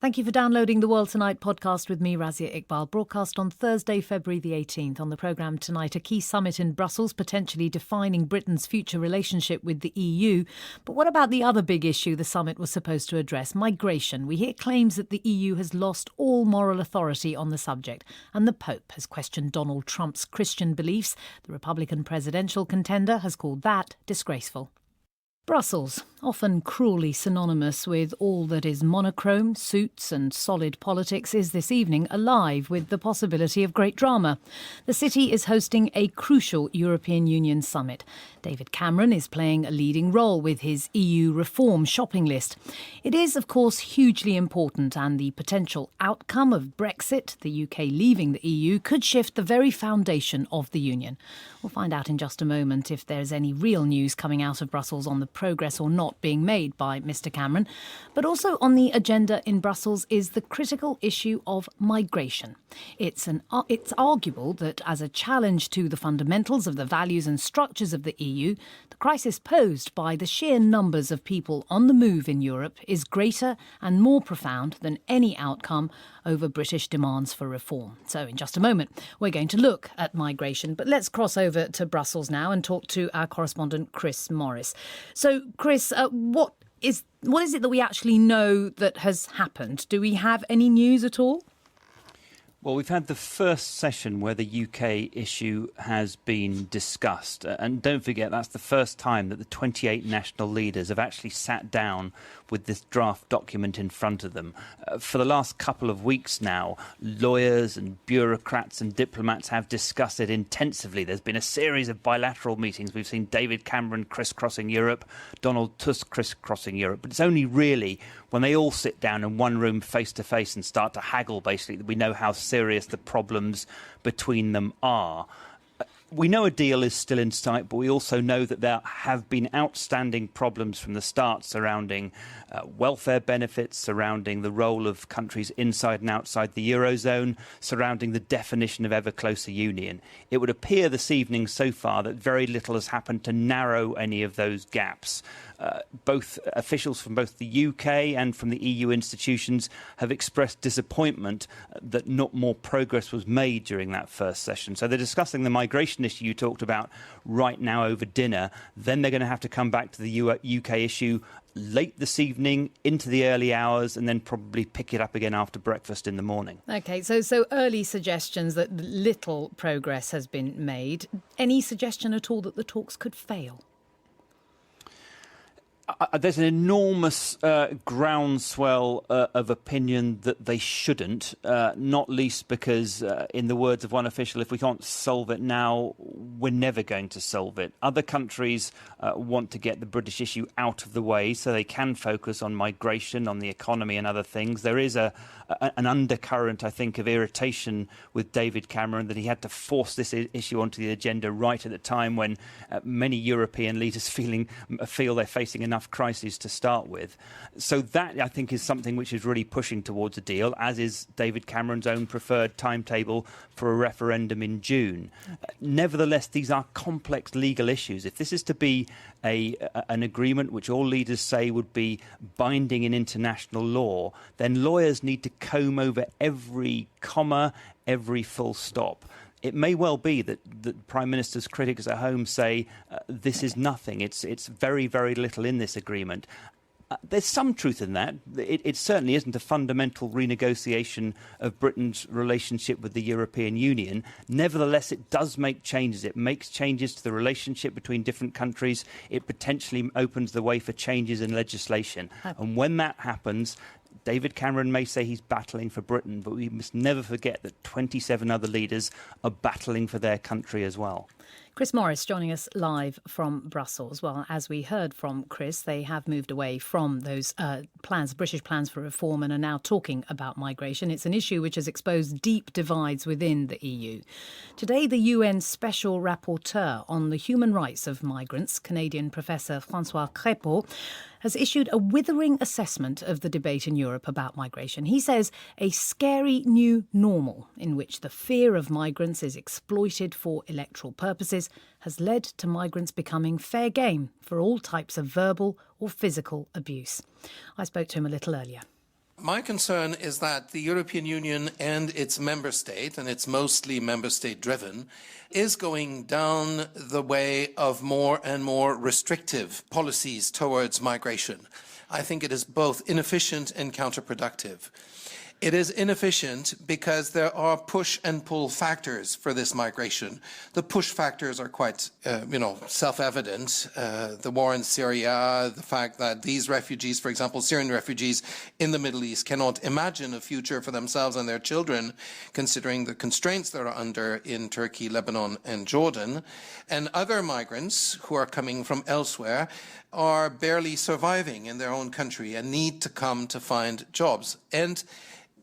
Thank you for downloading the World Tonight podcast with me, Razia Iqbal, broadcast on Thursday, February the 18th. On the programme tonight, a key summit in Brussels, potentially defining Britain's future relationship with the EU. But what about the other big issue the summit was supposed to address, migration? We hear claims that the EU has lost all moral authority on the subject, and the Pope has questioned Donald Trump's Christian beliefs. The Republican presidential contender has called that disgraceful. Brussels, often cruelly synonymous with all that is monochrome, suits and solid politics, is this evening alive with the possibility of great drama. The city is hosting a crucial European Union summit. David Cameron is playing a leading role with his EU reform shopping list. It is, of course, hugely important, and the potential outcome of Brexit, the UK leaving the EU, could shift the very foundation of the Union. We'll find out in just a moment if there's any real news coming out of Brussels on the progress or not being made by Mr Cameron. But also on the agenda in Brussels is the critical issue of migration. It's arguable that as a challenge to the fundamentals of the values and structures of the EU, the crisis posed by the sheer numbers of people on the move in Europe is greater and more profound than any outcome over British demands for reform. So in just a moment, we're going to look at migration. But let's cross over to Brussels now and talk to our correspondent, Chris Morris. So, Chris, what is it that we actually know that has happened? Do we have any news at all? Well, we've had the first session where the UK issue has been discussed. And don't forget, that's the first time that the 28 national leaders have actually sat down with this draft document in front of them. For the last couple of weeks now, lawyers and bureaucrats and diplomats have discussed it intensively. There's been a series of bilateral meetings. We've seen David Cameron crisscrossing Europe, Donald Tusk crisscrossing Europe. But it's only really when they all sit down in one room face to face and start to haggle, basically, that we know how serious the problems between them are. We know a deal is still in sight, but we also know that there have been outstanding problems from the start surrounding welfare benefits, surrounding the role of countries inside and outside the Eurozone, surrounding the definition of ever closer union. It would appear this evening so far that very little has happened to narrow any of those gaps. Both officials from both the UK and from the EU institutions have expressed disappointment that not more progress was made during that first session. So they're discussing the migration issue you talked about right now over dinner. Then they're going to have to come back to the UK issue late this evening into the early hours, and then probably pick it up again after breakfast in the morning. OK, so early suggestions that little progress has been made. Any suggestion at all that the talks could fail? There's an enormous groundswell of opinion that they shouldn't, not least because, in the words of one official, if we can't solve it now, we're never going to solve it. Other countries want to get the British issue out of the way so they can focus on migration, on the economy and other things. There is an undercurrent, I think, of irritation with David Cameron that he had to force this issue onto the agenda right at the time when many European leaders feel they're facing enough crises to start with. So that, I think, is something which is really pushing towards a deal, as is David Cameron's own preferred timetable for a referendum in June. Nevertheless, these are complex legal issues. If this is to be an agreement which all leaders say would be binding in international law, then lawyers need to comb over every comma, every full stop. It may well be that the Prime Minister's critics at home say this is nothing. It's very, very little in this agreement. There's some truth in that. It certainly isn't a fundamental renegotiation of Britain's relationship with the European Union. Nevertheless, it does make changes. It makes changes to the relationship between different countries. It potentially opens the way for changes in legislation. And when that happens, David Cameron may say he's battling for Britain, but we must never forget that 27 other leaders are battling for their country as well. Chris Morris joining us live from Brussels. Well, as we heard from Chris, they have moved away from those British plans for reform, and are now talking about migration. It's an issue which has exposed deep divides within the EU. Today, the UN Special Rapporteur on the human rights of migrants, Canadian Professor François Crépeau, has issued a withering assessment of the debate in Europe about migration. He says a scary new normal in which the fear of migrants is exploited for electoral purposes has led to migrants becoming fair game for all types of verbal or physical abuse. I spoke to him a little earlier. My concern is that the European Union and its member state, and it's mostly member state driven, is going down the way of more and more restrictive policies towards migration. I think it is both inefficient and counterproductive. It is inefficient because there are push and pull factors for this migration. The push factors are quite, self-evident. The war in Syria, the fact that these refugees, for example, Syrian refugees in the Middle East, cannot imagine a future for themselves and their children, considering the constraints they're under in Turkey, Lebanon, and Jordan. And other migrants who are coming from elsewhere are barely surviving in their own country and need to come to find jobs. And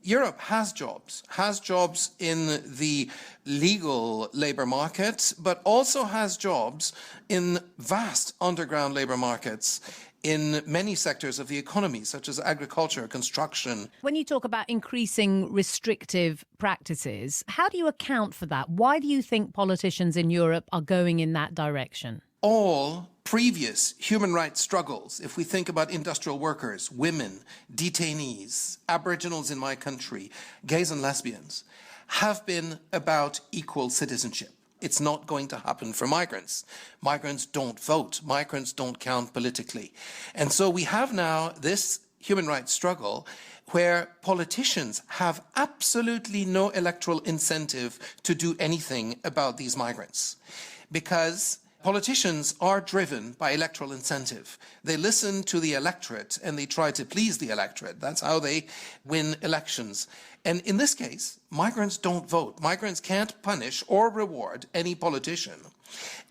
Europe has jobs in the legal labor market, but also has jobs in vast underground labor markets in many sectors of the economy, such as agriculture, construction. When you talk about increasing restrictive practices, how do you account for that? Why do you think politicians in Europe are going in that direction? All previous human rights struggles, if we think about industrial workers, women, detainees, Aboriginals in my country, gays and lesbians, have been about equal citizenship. It's not going to happen for migrants. Migrants don't vote. Migrants don't count politically. And so we have now this human rights struggle where politicians have absolutely no electoral incentive to do anything about these migrants, because politicians are driven by electoral incentive. They listen to the electorate and they try to please the electorate. That's how they win elections. And in this case, migrants don't vote. Migrants can't punish or reward any politician.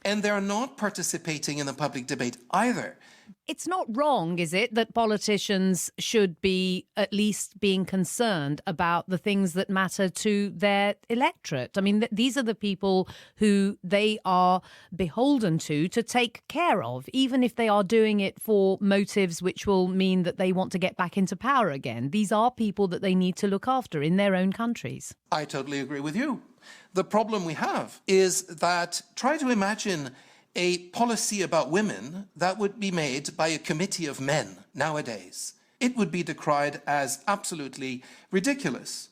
And they're not participating in the public debate either. It's not wrong, is it, that politicians should be at least being concerned about the things that matter to their electorate? I mean, these are the people who they are beholden to take care of, even if they are doing it for motives which will mean that they want to get back into power again. These are people that they need to look after in their own countries. I totally agree with you. The problem we have is that, try to imagine a policy about women that would be made by a committee of men nowadays. It would be decried as absolutely ridiculous.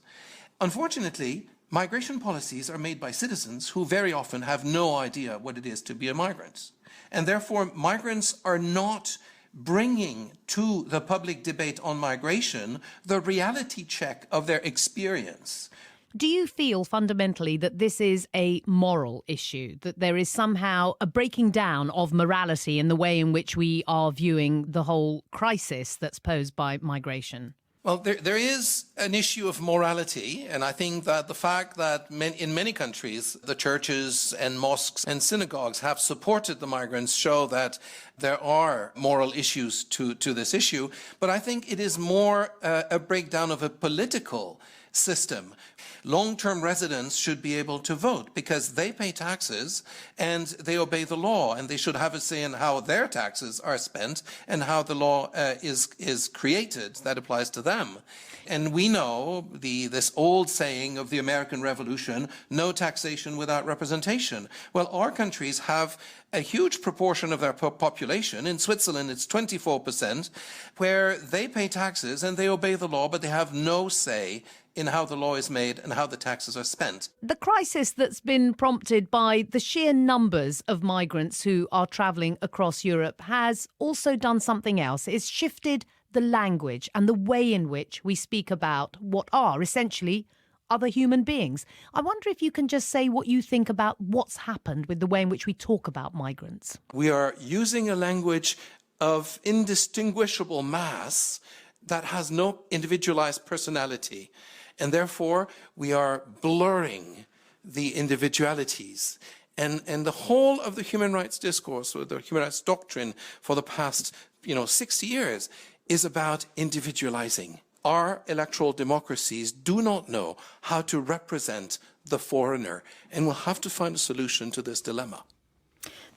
Unfortunately, migration policies are made by citizens who very often have no idea what it is to be a migrant. And therefore, migrants are not bringing to the public debate on migration the reality check of their experience. Do you feel fundamentally that this is a moral issue, that there is somehow a breaking down of morality in the way in which we are viewing the whole crisis that's posed by migration? Well, there is an issue of morality, and I think that the fact that in many countries the churches and mosques and synagogues have supported the migrants show that there are moral issues to this issue. But I think it is more a breakdown of a political system. Long-term residents should be able to vote because they pay taxes and they obey the law, and they should have a say in how their taxes are spent and how the law is created that applies to them. And we know this old saying of the American Revolution, no taxation without representation. Well, our countries have a huge proportion of their population. In Switzerland, it's 24%, where they pay taxes and they obey the law, but they have no say in how the law is made and how the taxes are spent. The crisis that's been prompted by the sheer numbers of migrants who are travelling across Europe has also done something else. It's shifted the language and the way in which we speak about what are essentially other human beings. I wonder if you can just say what you think about what's happened with the way in which we talk about migrants. We are using a language of indistinguishable mass that has no individualized personality. And therefore, we are blurring the individualities. And the whole of the human rights discourse, or the human rights doctrine for the past 60 years is about individualizing. Our electoral democracies do not know how to represent the foreigner, and we'll have to find a solution to this dilemma.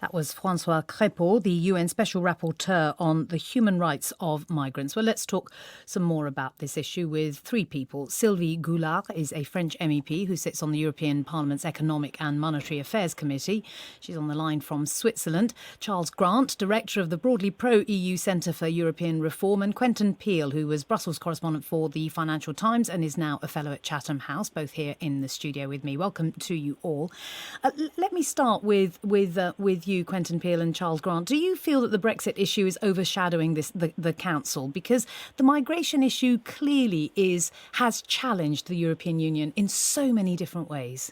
That was François Crépeau, the UN Special Rapporteur on the human rights of migrants. Well, let's talk some more about this issue with three people. Sylvie Goulard is a French MEP who sits on the European Parliament's Economic and Monetary Affairs Committee. She's on the line from Switzerland. Charles Grant, Director of the broadly pro-EU Centre for European Reform, and Quentin Peel, who was Brussels correspondent for the Financial Times and is now a fellow at Chatham House, both here in the studio with me. Welcome to you all. Let me start with you, Quentin Peel and Charles Grant. Do you feel that the Brexit issue is overshadowing the Council? Because the migration issue clearly has challenged the European Union in so many different ways.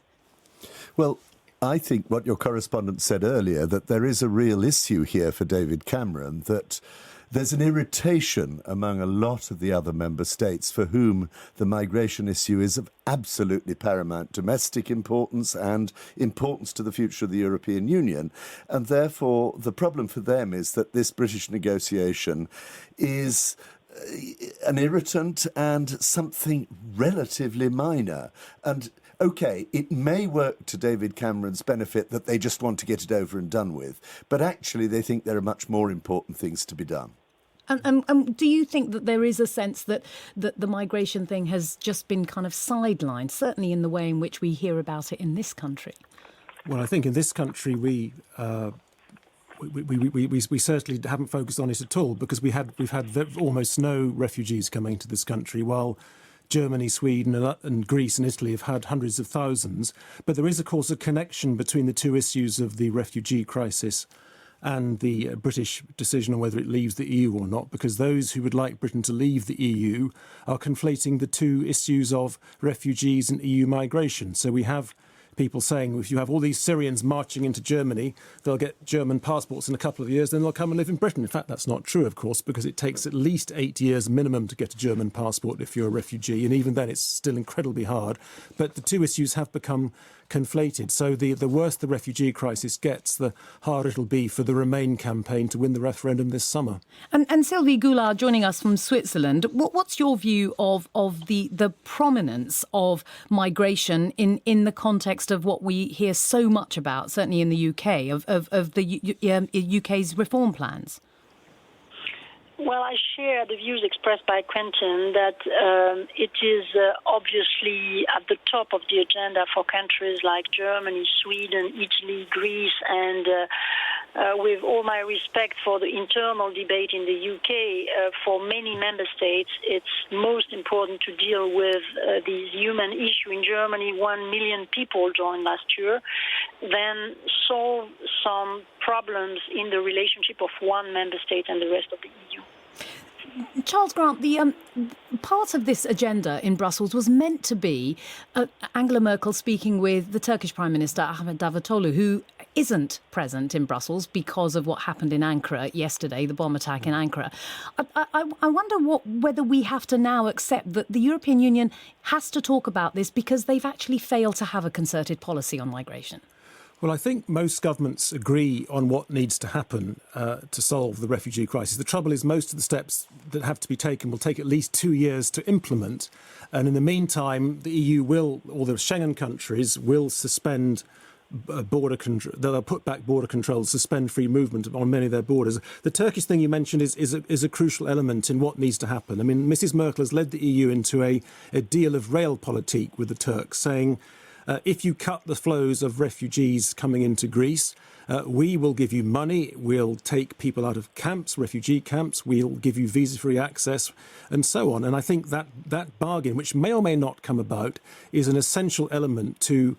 Well, I think what your correspondent said earlier, that there is a real issue here for David Cameron, that there's an irritation among a lot of the other member states for whom the migration issue is of absolutely paramount domestic importance and importance to the future of the European Union. And therefore, the problem for them is that this British negotiation is an irritant and something relatively minor. And OK, it may work to David Cameron's benefit that they just want to get it over and done with, but actually they think there are much more important things to be done. And do you think that there is a sense that the migration thing has just been kind of sidelined, certainly in the way in which we hear about it in this country? Well, I think in this country we certainly haven't focused on it at all, because we've had almost no refugees coming to this country, while Germany, Sweden and Greece and Italy have had hundreds of thousands. But there is, of course, a connection between the two issues of the refugee crisis and the British decision on whether it leaves the EU or not, because those who would like Britain to leave the EU are conflating the two issues of refugees and EU migration. So we have people saying if you have all these Syrians marching into Germany, they'll get German passports in a couple of years, then they'll come and live in Britain. In fact, that's not true, of course, because it takes at least 8 years minimum to get a German passport if you're a refugee, and even then it's still incredibly hard. But the two issues have become conflated. So the worse the refugee crisis gets, the harder it'll be for the Remain campaign to win the referendum this summer. And Sylvie Goulard joining us from Switzerland. What's your view of the prominence of migration in the context of what we hear so much about, certainly in the UK, of the UK's reform plans? Well, I share the views expressed by Quentin that it is obviously at the top of the agenda for countries like Germany, Sweden, Italy, Greece, and with all my respect for the internal debate in the UK, for many member states, it's most important to deal with the human issue. In Germany, 1 million people joined last year, then solve some problems in the relationship of one member state and the rest of the EU. Charles Grant, the part of this agenda in Brussels was meant to be Angela Merkel speaking with the Turkish Prime Minister Ahmet Davutoglu, who isn't present in Brussels because of what happened in Ankara yesterday, the bomb attack in Ankara. I wonder whether we have to now accept that the European Union has to talk about this because they've actually failed to have a concerted policy on migration. Well, I think most governments agree on what needs to happen to solve the refugee crisis. The trouble is most of the steps that have to be taken will take at least 2 years to implement. And in the meantime, the EU will, or the Schengen countries, will suspend border control. They'll put back border controls, suspend free movement on many of their borders. The Turkish thing you mentioned is a crucial element in what needs to happen. I mean, Mrs. Merkel has led the EU into a deal of realpolitik with the Turks, saying, if you cut the flows of refugees coming into Greece, we will give you money, we'll take people out of camps, refugee camps, we'll give you visa-free access, and so on. And I think that bargain, which may or may not come about, is an essential element to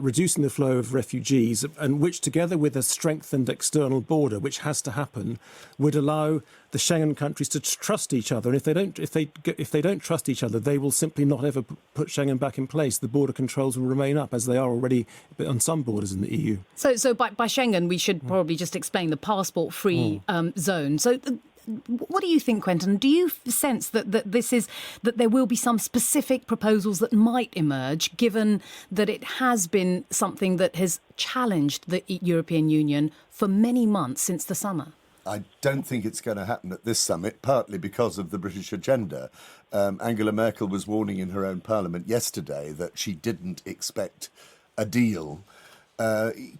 reducing the flow of refugees, and which, together with a strengthened external border, which has to happen, would allow the Schengen countries to trust each other. And if they don't trust each other, they will simply not ever put Schengen back in place. The border controls will remain up, as they are already on some borders in the EU. So by Schengen, we should probably just explain the passport-free zone. So what do you think, Quentin? Do you sense that there will be some specific proposals that might emerge, given that it has been something that has challenged the European Union for many months since the summer? I don't think it's going to happen at this summit, partly because of the British agenda. Angela Merkel was warning in her own parliament yesterday that she didn't expect a deal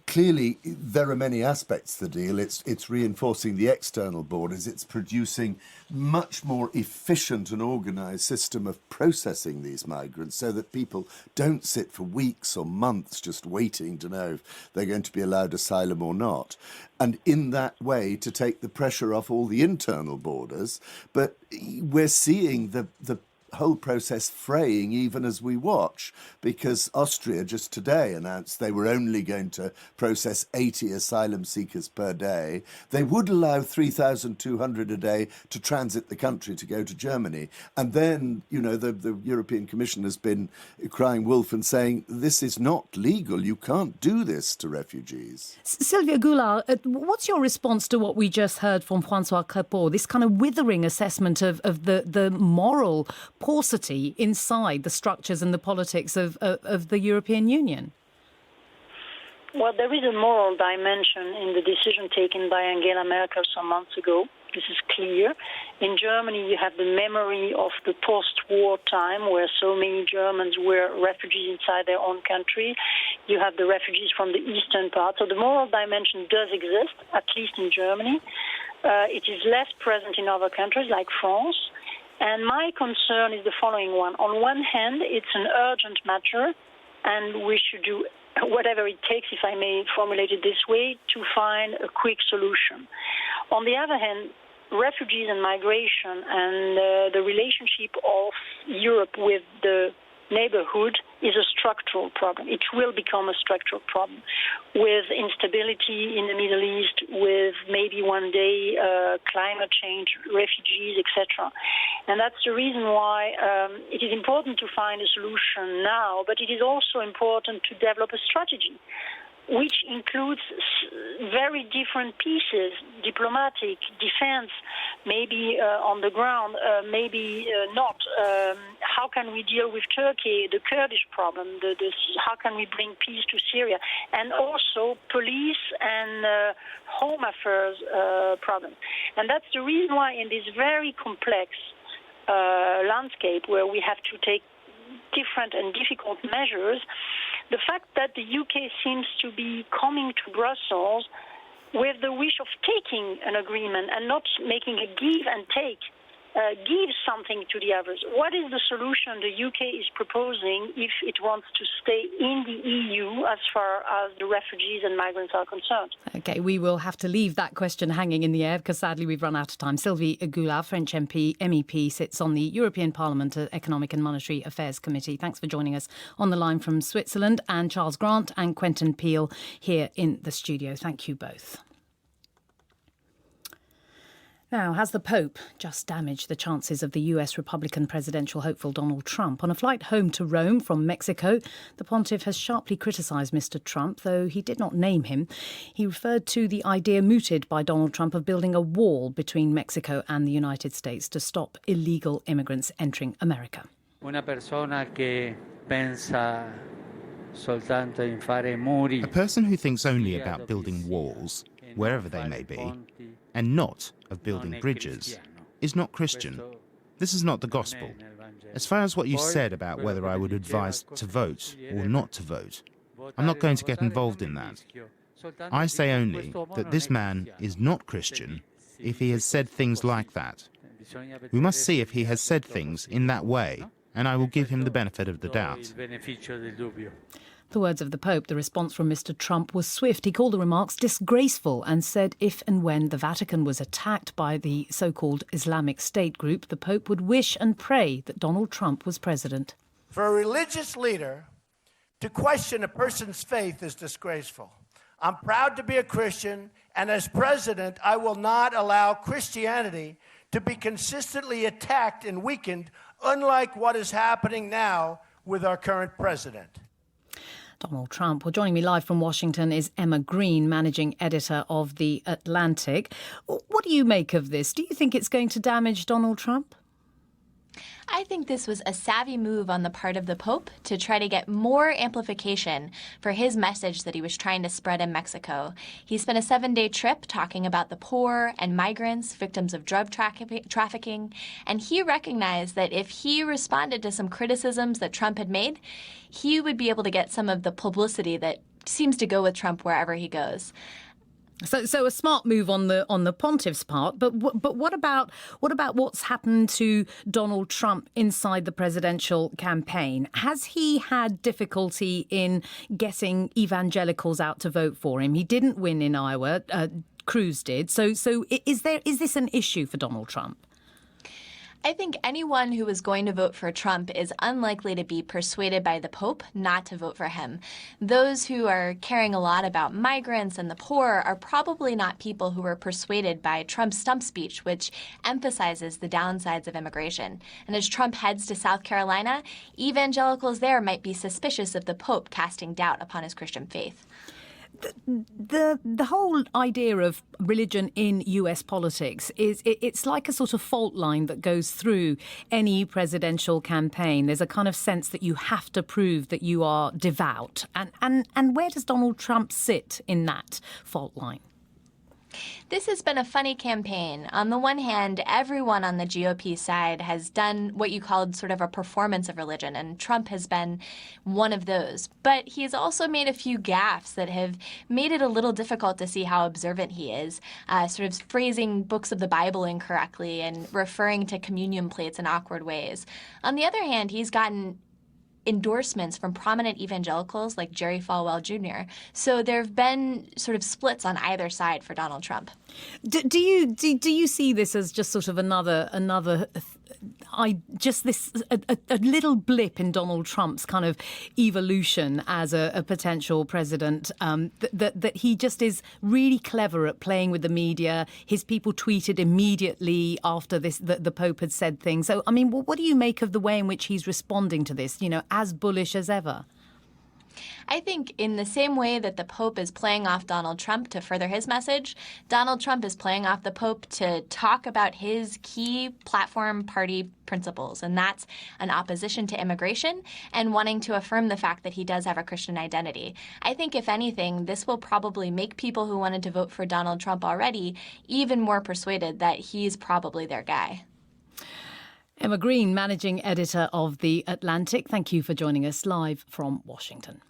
Clearly, there are many aspects to the deal. It's reinforcing the external borders. It's producing much more efficient and organised system of processing these migrants so that people don't sit for weeks or months just waiting to know if they're going to be allowed asylum or not. And in that way, to take the pressure off all the internal borders. But we're seeing the whole process fraying even as we watch, because Austria just today announced they were only going to process 80 asylum seekers per day. They would allow 3,200 a day to transit the country to go to Germany. And then, you know, the European Commission has been crying wolf and saying, this is not legal. You can't do this to refugees. Sylvia Goulart, what's your response to what we just heard from François Crépeau, this kind of withering assessment of the moral paucity inside the structures and the politics of the European Union? Well, there is a moral dimension in the decision taken by Angela Merkel some months ago. This is clear. In Germany, you have the memory of the post-war time where so many Germans were refugees inside their own country. You have the refugees from the eastern part. So the moral dimension does exist, at least in Germany. It is less present in other countries like France. And my concern is the following one. On one hand, it's an urgent matter, and we should do whatever it takes, if I may formulate it this way, to find a quick solution. On the other hand, refugees and migration and the relationship of Europe with the neighborhood is a structural problem. It will become a structural problem with instability in the Middle East, with maybe one day climate change, refugees, etc. And that's the reason why it is important to find a solution now, but it is also important to develop a strategy which includes very different pieces, diplomatic, defense, maybe on the ground, maybe not. How can we deal with Turkey, the Kurdish problem? How can we bring peace to Syria? And also police and home affairs problems. And that's the reason why in this very complex landscape where we have to take different and difficult measures, the fact that the UK seems to be coming to Brussels with the wish of taking an agreement and not making a give and take, gives something to the others. What is the solution the UK is proposing if it wants to stay in the EU as far as the refugees and migrants are concerned? OK, we will have to leave that question hanging in the air because sadly we've run out of time. Sylvie Goulart, French MEP, sits on the European Parliament Economic and Monetary Affairs Committee. Thanks for joining us on the line from Switzerland. And Charles Grant and Quentin Peel here in the studio. Thank you both. Now, has the Pope just damaged the chances of the US Republican presidential hopeful Donald Trump? On a flight home to Rome from Mexico, the pontiff has sharply criticised Mr. Trump, though he did not name him. He referred to the idea mooted by Donald Trump of building a wall between Mexico and the United States to stop illegal immigrants entering America. Una persona que pensa soltanto in fare muri. A person who thinks only about building walls, wherever they may be, and not of building bridges, is not Christian. This is not the gospel. As far as what you said about whether I would advise to vote or not to vote, I'm not going to get involved in that. I say only that this man is not Christian if he has said things like that. We must see if he has said things in that way, and I will give him the benefit of the doubt. The words of the Pope. The response from Mr. Trump was swift. He called the remarks disgraceful and said if and when the Vatican was attacked by the so-called Islamic State group, the Pope would wish and pray that Donald Trump was president. For a religious leader to question a person's faith is disgraceful. I'm proud to be a Christian, and as president, I will not allow Christianity to be consistently attacked and weakened, unlike what is happening now with our current president. Donald Trump. Well, joining me live from Washington is Emma Green, managing editor of The Atlantic. What do you make of this? Do you think it's going to damage Donald Trump? I think this was a savvy move on the part of the Pope to try to get more amplification for his message that he was trying to spread in Mexico. He spent a 7-day trip talking about the poor and migrants, victims of drug trafficking, and he recognized that if he responded to some criticisms that Trump had made, he would be able to get some of the publicity that seems to go with Trump wherever he goes. So a smart move on the pontiff's part, but what about what's happened to Donald Trump inside the presidential campaign? Has he had difficulty in getting evangelicals out to vote for him? He didn't win in Iowa. Cruz did. So is this an issue for Donald Trump? I think anyone who is going to vote for Trump is unlikely to be persuaded by the Pope not to vote for him. Those who are caring a lot about migrants and the poor are probably not people who were persuaded by Trump's stump speech, which emphasizes the downsides of immigration. And as Trump heads to South Carolina, evangelicals there might be suspicious of the Pope casting doubt upon his Christian faith. The whole idea of religion in US politics is it's like a sort of fault line that goes through any presidential campaign. There's a kind of sense that you have to prove that you are devout. And where does Donald Trump sit in that fault line? This has been a funny campaign. On the one hand, everyone on the GOP side has done what you called sort of a performance of religion, and Trump has been one of those. But he has also made a few gaffes that have made it a little difficult to see how observant he is, sort of phrasing books of the Bible incorrectly and referring to communion plates in awkward ways. On the other hand, he's gotten endorsements from prominent evangelicals like Jerry Falwell Jr. So there have been sort of splits on either side for Donald Trump. Do you see this as just sort of another a little blip in Donald Trump's kind of evolution as a potential president, that he just is really clever at playing with the media? His people tweeted immediately after this that the Pope had said things. So, I mean, what do you make of the way in which he's responding to this, as bullish as ever? I think in the same way that the Pope is playing off Donald Trump to further his message, Donald Trump is playing off the Pope to talk about his key platform party principles, and that's an opposition to immigration and wanting to affirm the fact that he does have a Christian identity. I think, if anything, this will probably make people who wanted to vote for Donald Trump already even more persuaded that he's probably their guy. Emma Green, managing editor of The Atlantic, thank you for joining us live from Washington.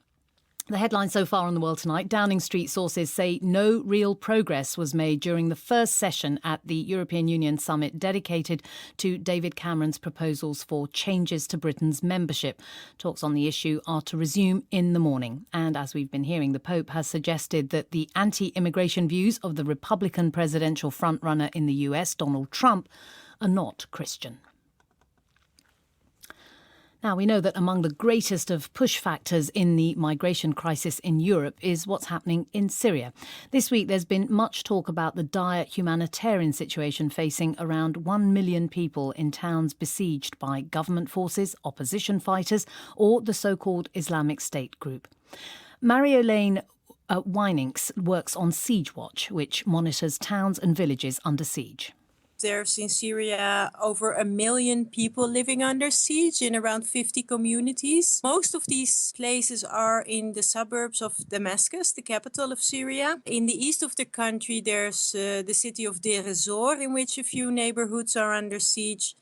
The headline so far on The World Tonight: Downing Street sources say no real progress was made during the first session at the European Union summit dedicated to David Cameron's proposals for changes to Britain's membership. Talks on the issue are to resume in the morning. And as we've been hearing, the Pope has suggested that the anti-immigration views of the Republican presidential frontrunner in the US, Donald Trump, are not Christian. Now, we know that among the greatest of push factors in the migration crisis in Europe is what's happening in Syria. This week, there's been much talk about the dire humanitarian situation facing around 1 million people in towns besieged by government forces, opposition fighters, or the so-called Islamic State group. Marie-Hélène Winings works on Siege Watch, which monitors towns and villages under siege. There's in Syria over 1 million people living under siege in around 50 communities. Most of these places are in the suburbs of Damascus, the capital of Syria. In the east of the country, there's the city of Deir ez-Zor, in which a few neighborhoods are under siege.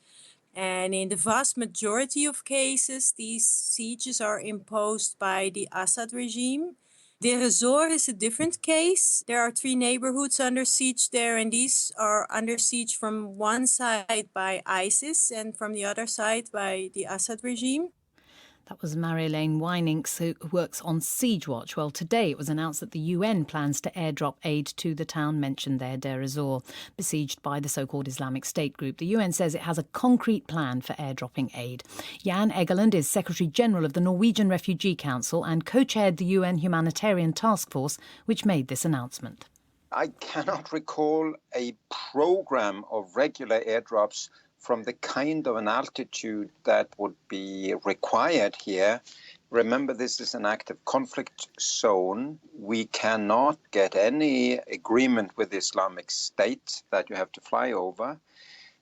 And in the vast majority of cases, these sieges are imposed by the Assad regime. Deir ez-Zor is a different case. There are 3 neighborhoods under siege there, and these are under siege from one side by ISIS and from the other side by the Assad regime. That was Marie-Hélène Winings, who works on Siege Watch. Well, today it was announced that the UN plans to airdrop aid to the town mentioned there, Deir ez-Zor, besieged by the so-called Islamic State group. The UN says it has a concrete plan for airdropping aid. Jan Egeland is Secretary-General of the Norwegian Refugee Council and co-chaired the UN Humanitarian Task Force, which made this announcement. I cannot recall a program of regular airdrops from the kind of an altitude that would be required here. Remember, this is an active conflict zone. We cannot get any agreement with the Islamic State that you have to fly over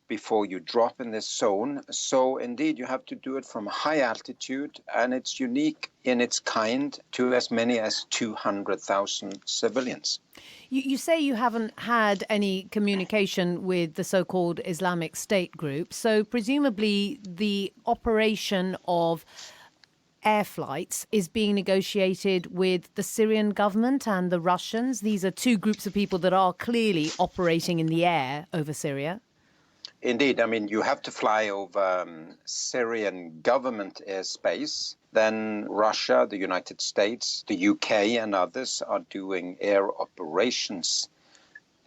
before you drop in this zone. So indeed, you have to do it from a high altitude, and it's unique in its kind to as many as 200,000 civilians. You say you haven't had any communication with the so-called Islamic State group, so presumably the operation of air flights is being negotiated with the Syrian government and the Russians. These are two groups of people that are clearly operating in the air over Syria. Indeed. I mean, you have to fly over Syrian government airspace. Then Russia, the United States, the UK and others are doing air operations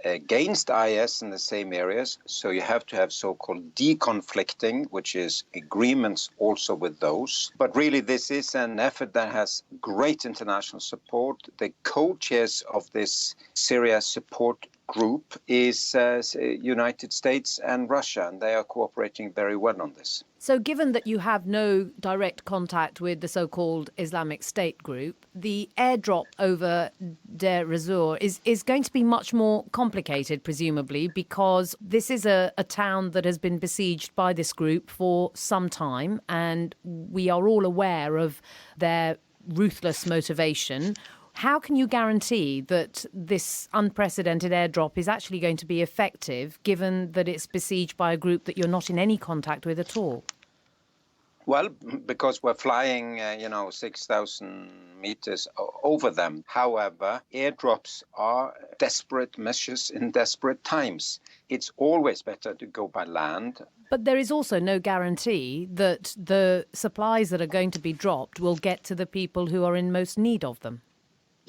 against IS in the same areas. So you have to have so-called deconflicting, which is agreements also with those. But really, this is an effort that has great international support. The co-chairs of this Syria support group is United States and Russia, and they are cooperating very well on this. So given that you have no direct contact with the so-called Islamic State group, the airdrop over Deir ez-Zor is going to be much more complicated, presumably, because this is a town that has been besieged by this group for some time, and we are all aware of their ruthless motivation. How can you guarantee that this unprecedented airdrop is actually going to be effective, given that it's besieged by a group that you're not in any contact with at all? Well, because we're flying, 6,000 meters over them. However, airdrops are desperate measures in desperate times. It's always better to go by land. But there is also no guarantee that the supplies that are going to be dropped will get to the people who are in most need of them.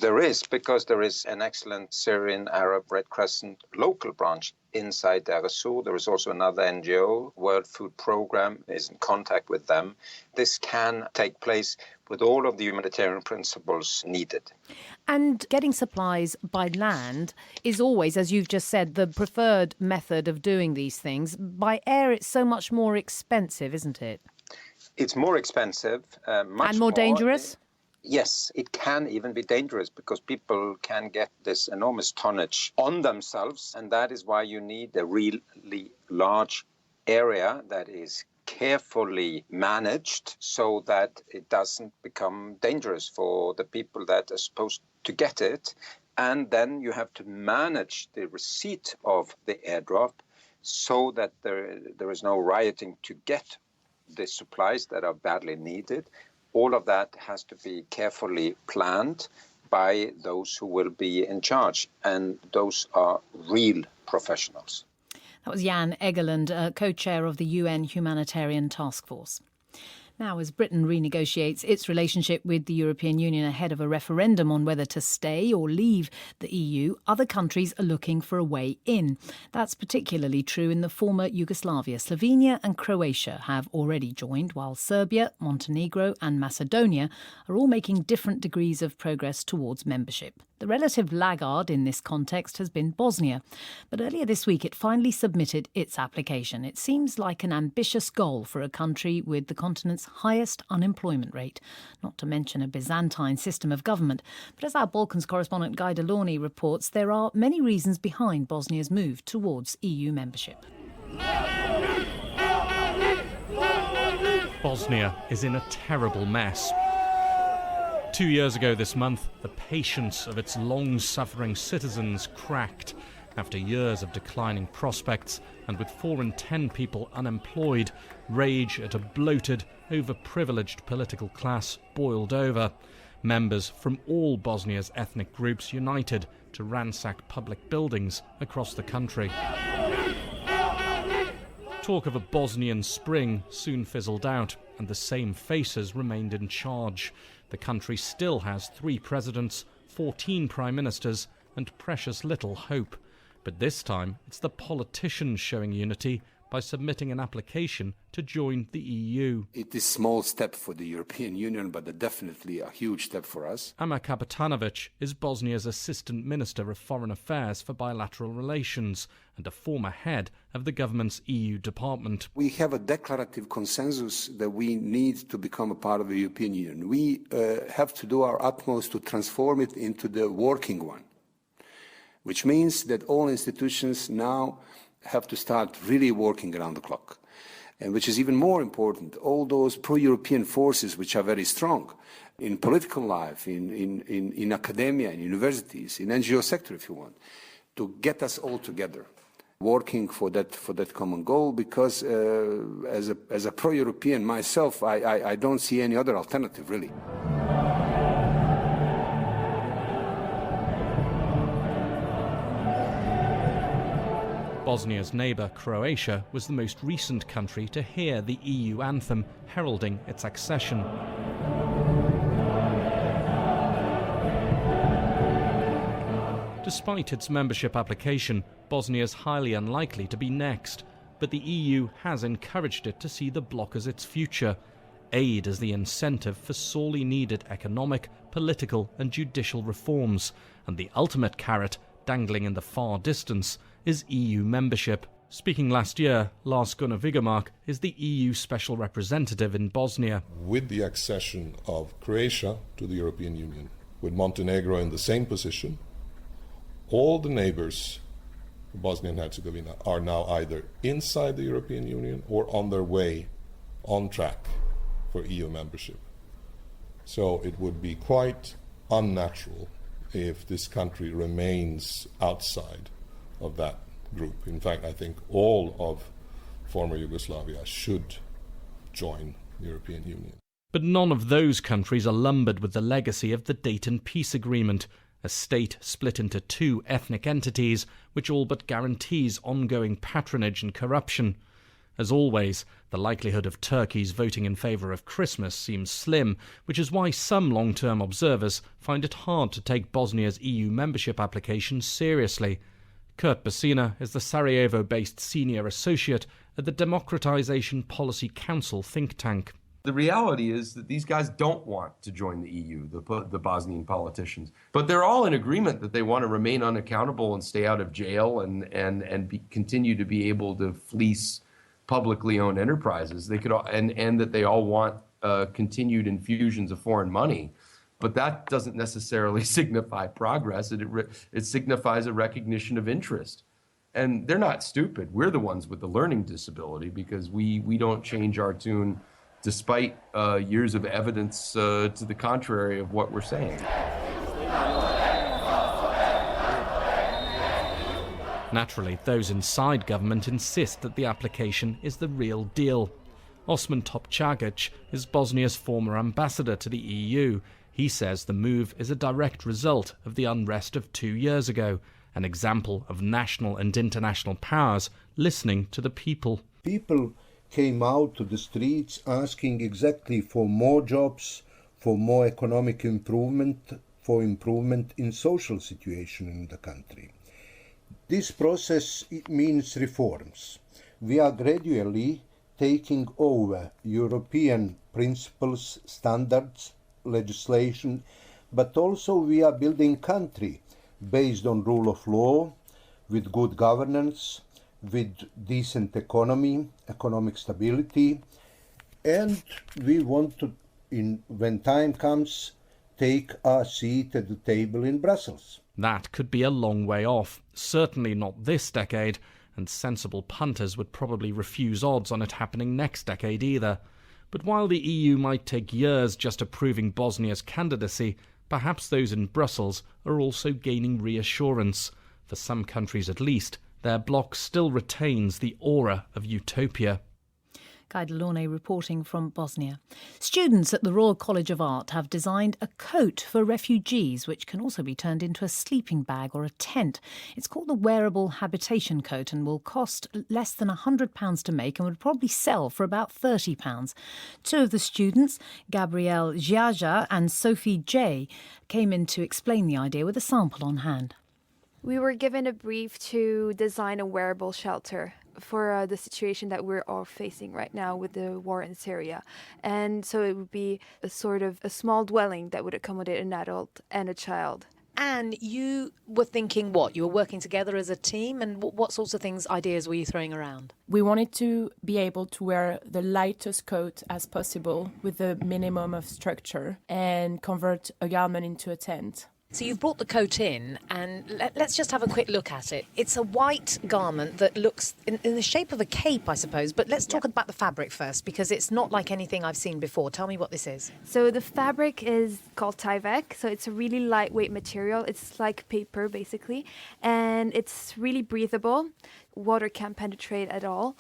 There is, because there is an excellent Syrian Arab Red Crescent local branch inside Deir ez-Zor. There is also another NGO, World Food Programme, is in contact with them. This can take place with all of the humanitarian principles needed. And getting supplies by land is always, as you've just said, the preferred method of doing these things. By air, it's so much more expensive, isn't it? It's more expensive. Much and more dangerous? Yes, it can even be dangerous because people can get this enormous tonnage on themselves. And that is why you need a really large area that is carefully managed so that it doesn't become dangerous for the people that are supposed to get it. And then you have to manage the receipt of the airdrop so that there is no rioting to get the supplies that are badly needed. All of that has to be carefully planned by those who will be in charge, and those are real professionals. That was Jan Egeland, co-chair of the UN Humanitarian Task Force. Now, as Britain renegotiates its relationship with the European Union ahead of a referendum on whether to stay or leave the EU, other countries are looking for a way in. That's particularly true in the former Yugoslavia. Slovenia and Croatia have already joined, while Serbia, Montenegro and Macedonia are all making different degrees of progress towards membership. The relative laggard in this context has been Bosnia. But earlier this week, it finally submitted its application. It seems like an ambitious goal for a country with the continent's highest unemployment rate, not to mention a Byzantine system of government. But as our Balkans correspondent Guy Delorney reports, there are many reasons behind Bosnia's move towards EU membership. Bosnia is in a terrible mess. 2 years ago this month, the patience of its long-suffering citizens cracked after years of declining prospects, and with 4 in 10 people unemployed, rage at a bloated, overprivileged political class boiled over. Members from all Bosnia's ethnic groups united to ransack public buildings across the country. Talk of a Bosnian spring soon fizzled out, and the same faces remained in charge. The country still has 3 presidents, 14 prime ministers, and precious little hope. But this time, it's the politicians showing unity by submitting an application to join the EU. It is a small step for the European Union, but definitely a huge step for us. Amar Kapetanovic is Bosnia's Assistant Minister of Foreign Affairs for Bilateral Relations and a former head of the government's EU department. We have a declarative consensus that we need to become a part of the European Union. We have to do our utmost to transform it into the working one, which means that all institutions now have to start really working around the clock. And which is even more important, all those pro-European forces which are very strong in political life, in academia, in universities, in NGO sector if you want, to get us all together working for that common goal, because as a pro-European myself, I don't see any other alternative, really. Bosnia's neighbour, Croatia, was the most recent country to hear the EU anthem heralding its accession. Despite its membership application, Bosnia is highly unlikely to be next, but the EU has encouraged it to see the bloc as its future. Aid as the incentive for sorely needed economic, political and judicial reforms, and the ultimate carrot, dangling in the far distance, is EU membership. Speaking last year, Lars Gunnar Vigemark is the EU Special Representative in Bosnia. With the accession of Croatia to the European Union, with Montenegro in the same position, all the neighbours of Bosnia and Herzegovina are now either inside the European Union or on their way, on track for EU membership. So it would be quite unnatural if this country remains outside of that group. In fact, I think all of former Yugoslavia should join the European Union. But none of those countries are lumbered with the legacy of the Dayton Peace Agreement, a state split into two ethnic entities which all but guarantees ongoing patronage and corruption. As always, the likelihood of Turkey's voting in favour of Christmas seems slim, which is why some long-term observers find it hard to take Bosnia's EU membership application seriously. Kurt Basina is the Sarajevo-based senior associate at the Democratization Policy Council think tank. The reality is that these guys don't want to join the EU, the Bosnian politicians. But they're all in agreement that they want to remain unaccountable and stay out of jail and continue to be able to fleece publicly owned enterprises. They could, and that they all want continued infusions of foreign money. But that doesn't necessarily signify progress. It signifies a recognition of interest. And they're not stupid. We're the ones with the learning disability, because we don't change our tune despite years of evidence to the contrary of what we're saying. Naturally, those inside government insist that the application is the real deal. Osman Topčagić is Bosnia's former ambassador to the EU. He says the move is a direct result of the unrest of 2 years ago, an example of national and international powers listening to the people. People came out to the streets asking exactly for more jobs, for more economic improvement, for improvement in social situation in the country. This process means reforms. We are gradually taking over European principles, standards, legislation, but also we are building country based on rule of law, with good governance, with decent economy, economic stability, and we want to, when time comes, take our seat at the table in Brussels. That could be a long way off, certainly not this decade, and sensible punters would probably refuse odds on it happening next decade either. But while the EU might take years just approving Bosnia's candidacy, perhaps those in Brussels are also gaining reassurance. For some countries at least, their bloc still retains the aura of utopia. Guy Delaunay reporting from Bosnia. Students at the Royal College of Art have designed a coat for refugees, which can also be turned into a sleeping bag or a tent. It's called the Wearable Habitation Coat and will cost less than £100 to make and would probably sell for about £30. Two of the students, Gabrielle Giaja and Sophie J, came in to explain the idea with a sample on hand. We were given a brief to design a wearable shelter for the situation that we're all facing right now with the war in Syria. And so it would be a sort of a small dwelling that would accommodate an adult and a child. And you were thinking what? You were working together as a team, and what sorts of things, ideas were you throwing around? We wanted to be able to wear the lightest coat as possible with the minimum of structure and convert a garment into a tent. So you've brought the coat in, and let's just have a quick look at it. It's a white garment that looks in the shape of a cape, I suppose. But let's talk about the fabric first, because it's not like anything I've seen before. Tell me what this is. So the fabric is called Tyvek. So it's a really lightweight material. It's like paper, basically. And it's really breathable. Water can't penetrate at all.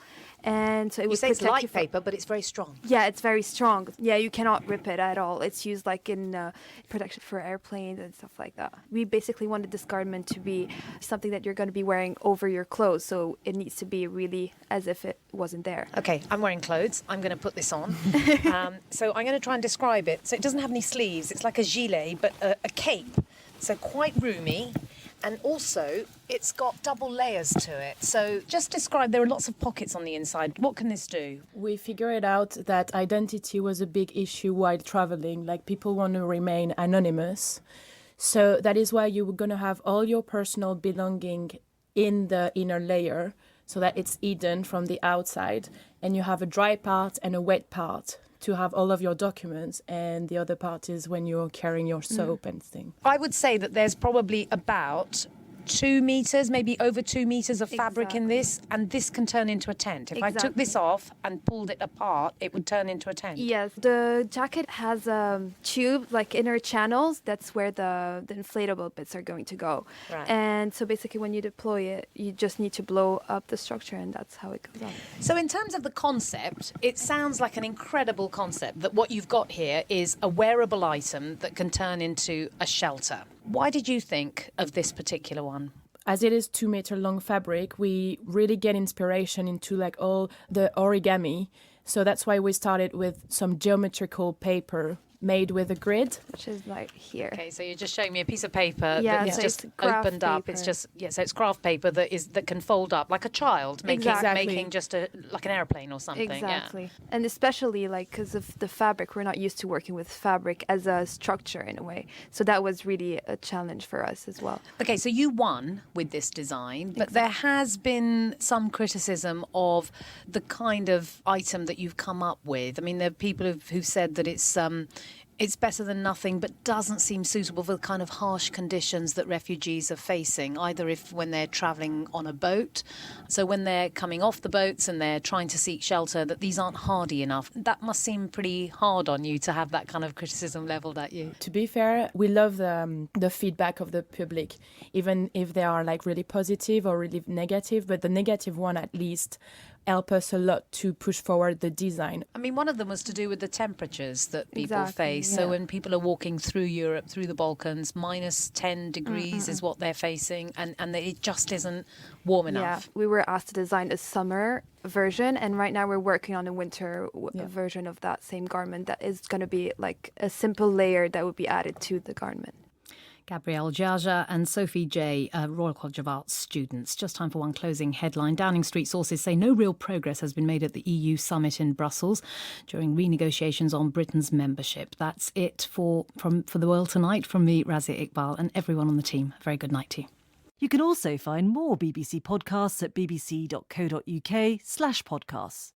And so it You would say it's protect light you from- paper, but it's very strong. Yeah, it's very strong. Yeah, you cannot rip it at all. It's used like in protection for airplanes and stuff like that. We basically wanted this garment to be something that you're going to be wearing over your clothes, so it needs to be really as if it wasn't there. Okay, I'm wearing clothes. I'm going to put this on. So I'm going to try and describe it. So it doesn't have any sleeves. It's like a gilet, but a cape. So quite roomy. And also, it's got double layers to it. So just describe, there are lots of pockets on the inside. What can this do? We figured out that identity was a big issue while traveling. Like, people want to remain anonymous. So that is why you were going to have all your personal belonging in the inner layer so that it's hidden from the outside. And you have a dry part and a wet part to have all of your documents, and the other part is when you're carrying your soap and things. I would say that there's probably about 2 meters, maybe over 2 meters of fabric in this, and this can turn into a tent. If I took this off and pulled it apart, it would turn into a tent. Yes, the jacket has a tube, like inner channels. That's where the inflatable bits are going to go. Right. And so basically when you deploy it, you just need to blow up the structure, and that's how it goes on. So in terms of the concept, it sounds like an incredible concept, that what you've got here is a wearable item that can turn into a shelter. Why did you think of this particular one? As it is 2 meter long fabric, we really get inspiration into like all the origami. So that's why we started with some geometrical paper made with a grid, which is like here. Okay, so you're just showing me a piece of paper Yeah, that is so just it's craft opened up. paper. It's just so it's craft paper that can fold up like a child Exactly. making just like an airplane or something. Exactly. Yeah. And especially like because of the fabric, we're not used to working with fabric as a structure in a way. So that was really a challenge for us as well. Okay, so you won with this design, but there has been some criticism of the kind of item that you've come up with. I mean, there are people who've said that it's better than nothing, but doesn't seem suitable for the kind of harsh conditions that refugees are facing, either when they're travelling on a boat, so when they're coming off the boats and they're trying to seek shelter, that these aren't hardy enough. That must seem pretty hard on you to have that kind of criticism levelled at you. To be fair, we love the feedback of the public, even if they are like really positive or really negative, but the negative one at least help us a lot to push forward the design. I mean, one of them was to do with the temperatures that people Exactly, face. yeah. So when people are walking through Europe, through the Balkans, minus 10 degrees is what they're facing, and it just isn't warm enough. Yeah, we were asked to design a summer version, and right now we're working on a winter version of that same garment that is going to be like a simple layer that would be added to the garment. Gabrielle Jaja and Sophie J, Royal College of Arts students. Just time for one closing headline. Downing Street sources say no real progress has been made at the EU summit in Brussels during renegotiations on Britain's membership. That's it for the world tonight. From me, Razia Iqbal, and everyone on the team. A very good night to you. You can also find more BBC podcasts at bbc.co.uk/podcasts.